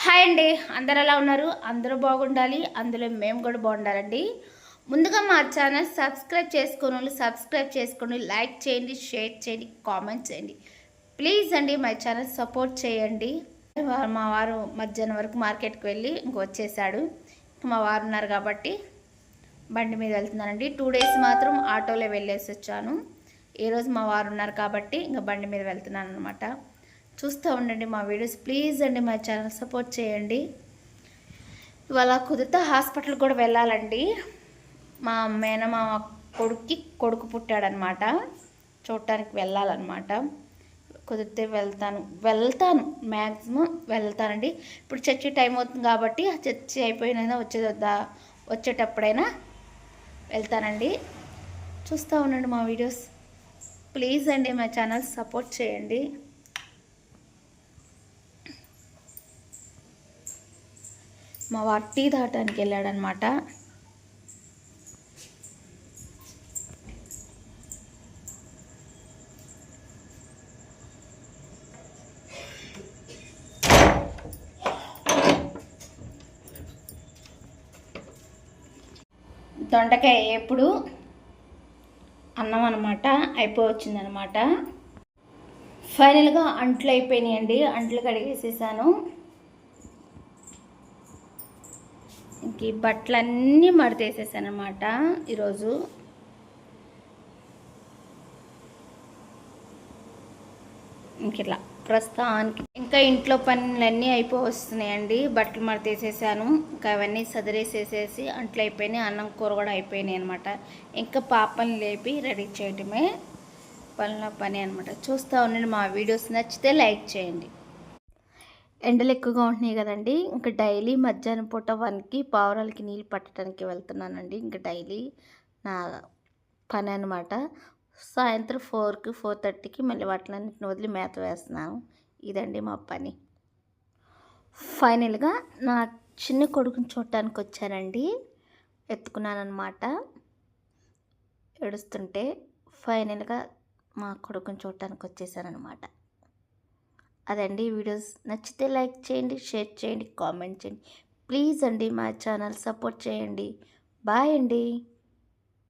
Hi అండి, అందరు ఎలా ఉన్నారు? అందరూ బాగుండాలి, అందులో మేము కూడా బాగుండాలండి. ముందుగా మా ఛానల్ సబ్స్క్రైబ్ చేసుకుని వాళ్ళు సబ్స్క్రైబ్ చేసుకోండి, లైక్ చేయండి, షేర్ చేయండి, కామెంట్ చేయండి. ప్లీజ్ అండి మా ఛానల్ సపోర్ట్ చేయండి. మా వారు మధ్యాహ్నం వరకు మార్కెట్కి వెళ్ళి వచ్చేసాడు. మా వారు ఉన్నారు కాబట్టి బండి మీద వెళ్తున్నానండి. 2 డేస్ మాత్రం ఆటోలో వెళ్ళేసి వచ్చాను. ఈరోజు మా వారు ఉన్నారు కాబట్టి ఇంకా బండి మీద వెళ్తున్నాను అనమాట. చూస్తూ ఉండండి మా వీడియోస్. ప్లీజ్ అండి మా ఛానల్ సపోర్ట్ చేయండి. ఇవాళ కుదిరితే హాస్పిటల్ కూడా వెళ్ళాలండి. మా మేనమామ కొడుకు పుట్టాడనమాట. చూడటానికి వెళ్ళాలన్నమాట. కుదిరితే వెళ్తాను మ్యాక్సిమం వెళ్తానండి. ఇప్పుడు చర్చి టైం అవుతుంది కాబట్టి ఆ చర్చి అయిపోయినా వచ్చేటప్పుడైనా వెళ్తానండి. చూస్తూ ఉండండి మా వీడియోస్. ప్లీజ్ అండి మా ఛానల్ సపోర్ట్ చేయండి. మా వారు టీ తాగటానికి వెళ్ళాడనమాట. దొండకాయ ఎప్పుడు అన్నం అనమాట అయిపోవచ్చిందనమాట. ఫైనల్గా అంట్లు అయిపోయినాయండి. అంట్లు కడిగేసేసాను. ఇంక ఈ బట్టలన్నీ మడతేసేసాను అనమాట ఈరోజు. ఇంక ఇట్లా ప్రస్తుతానికి ఇంకా ఇంట్లో పనులన్నీ అయిపోవస్తున్నాయండి. బట్టలు మడతేసేసాను. ఇంకా అవన్నీ సదిరేసేసేసి అంట్లు అయిపోయినాయి. అన్నం కూర కూడా అయిపోయినాయి అనమాట. ఇంకా పాపని లేపి రెడీ చేయటమే పని అనమాట. చూస్తూ ఉండండి మా వీడియోస్. నచ్చితే లైక్ చేయండి. ఎండలు ఎక్కువగా ఉంటున్నాయి కదండి. ఇంకా డైలీ మధ్యాహ్నం పూట 1కి పావురాలకి నీళ్ళు పట్టడానికి వెళ్తున్నానండి. ఇంకా డైలీ నా పని అనమాట. సాయంత్రం 4కి 4:30కి మళ్ళీ వాటిలన్నింటిని వదిలి మేత వేస్తున్నాను. ఇదండి మా పని. ఫైనల్గా నా చిన్న కొడుకుని చూడటానికి వచ్చానండి. ఎత్తుకున్నానమాట ఏడుస్తుంటే. ఫైనల్గా మా కొడుకుని చూడటానికి వచ్చేసానమాట. అదండి వీడియోస్. నచ్చితే లైక్ చేయండి, షేర్ చేయండి, కామెంట్ చేయండి. ప్లీజ్ అండి మా ఛానల్ సపోర్ట్ చేయండి. బాయ్ అండి.